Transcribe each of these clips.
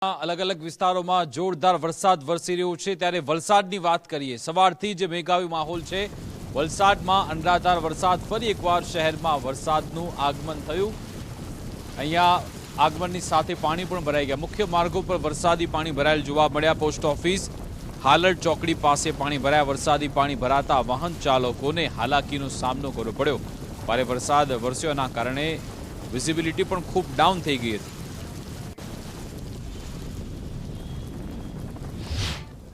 અલગ અલગ વિસ્તારોમાં જોરદાર વરસાદ વરસી રહ્યો છે ત્યારે વલસાડની વાત કરીએ। સવારથી જ મેઘાવી માહોલ છે। વલસાડમાં અનરાધાર વરસાદ, ફરી એકવાર શહેરમાં વરસાદનું આગમન થયું। અહીંયા આગમનની સાથે પાણી પણ ભરાઈ ગયા। મુખ્ય માર્ગો પર વરસાદી પાણી ભરાયેલ જોવા મળ્યા। પોસ્ટ ઓફિસ, હાલડ ચોકડી પાસે પાણી ભરાયા। વરસાદી પાણી ભરાતા વાહન ચાલકોને હાલાકીનો સામનો કરવો પડ્યો। ભારે વરસાદ વરસ્યોના કારણે વિઝિબિલિટી પણ ખૂબ ડાઉન થઈ ગઈ હતી।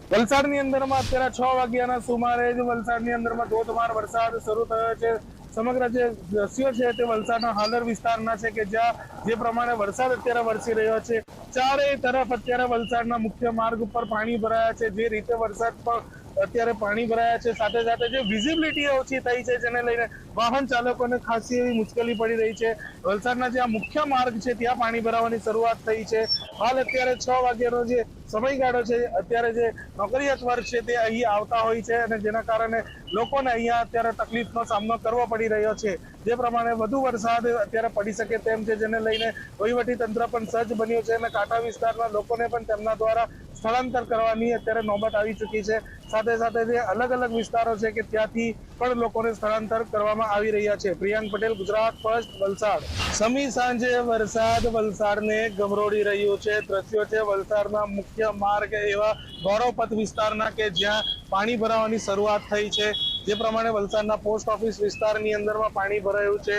વલસાડની અંદરમાં અત્યારે 6 વાગ્યાના સુમારે જ વલસાડની અંદરમાં ધોધમાર વરસાદ શરૂ થયો છે। સમગ્ર જે દ્રશ્યો છે તે વલસાડના હાલર વિસ્તારના છે કે જ્યાં જે પ્રમાણે વરસાદ અત્યારે વરસી રહ્યો છે, ચારેય તરફ અત્યારે વલસાડના મુખ્ય માર્ગ ઉપર પાણી ભરાયા છે। જે રીતે વરસાદ પણ અત્યારે પાણી ભરાયા છે, સાથે સાથે જે વિઝિબિલિટી ઓછી થઈ છે જેને લઈને વાહન ચાલકોને ખાસી એવી મુશ્કેલી પડી રહી છે। વલસાડના જે આ મુખ્ય માર્ગ છે ત્યાં પાણી ભરાવાની શરૂઆત થઈ છે। હાલ અત્યારે 6 વાગ્યાનો જે સમયગાળો છે, અત્યારે જે નોકરિયાત વર્ગ છે તે અહીં આવતા હોય છે અને જેના કારણે લોકોને અહીંયા અત્યારે તકલીફનો સામનો કરવો પડી રહ્યો છે। જે પ્રમાણે વધુ વરસાદ અત્યારે પડી શકે તેમ છે, જેને લઈને વહીવટી તંત્ર પણ સજ્જ બન્યું છે અને કાંઠા વિસ્તારના લોકોને પણ તેમના દ્વારા સ્થળાંતર કરવાની અત્યારે નોબત આવી ચૂકી છે। સાથે સાથે જે અલગ અલગ વિસ્તારો છે કે ત્યાંથી પણ લોકોને સ્થળાંતર કરવામાં આવી રહ્યા છે। પ્રિયાંક પટેલ, ગુજરાત ફર્સ્ટ, વલસાડ। સમી સાંજે વરસાદ વલસાડને ગમરોડી રહ્યું છે। દ્રશ્યો છે વલસાડના મુખ્ય માર્ગ એવા ગૌરવપથ વિસ્તારના કે જ્યાં પાણી ભરાવાની શરૂઆત થઈ છે। જે પ્રમાણે વલસાડના પોસ્ટ ઓફિસ વિસ્તારની અંદરમાં પાણી ભરાયું છે।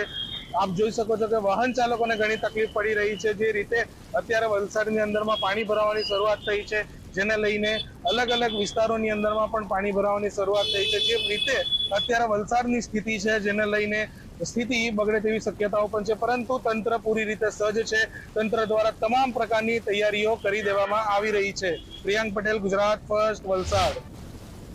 આપ જોઈ શકો છો કે વાહન ચાલકોને ઘણી તકલીફ પડી રહી છે। જે રીતે અત્યારે વલસાડની અંદરમાં પાણી ભરાવાની શરૂઆત થઈ છે, જેને લઈને અલગ અલગ વિસ્તારોની અંદરમાં પણ પાણી ભરાવાની શરૂઆત થઈ છે। જે રીતે અત્યારે વલસાડની સ્થિતિ છે જેને લઈને સ્થિતિ બગડે તેવી શક્યતાઓ પણ છે, પરંતુ તંત્ર પૂરી રીતે સજ્જ છે। તંત્ર દ્વારા તમામ પ્રકારની તૈયારીઓ કરી દેવામાં આવી રહી છે। પ્રિયાંક પટેલ, ગુજરાત ફર્સ્ટ, વલસાડ।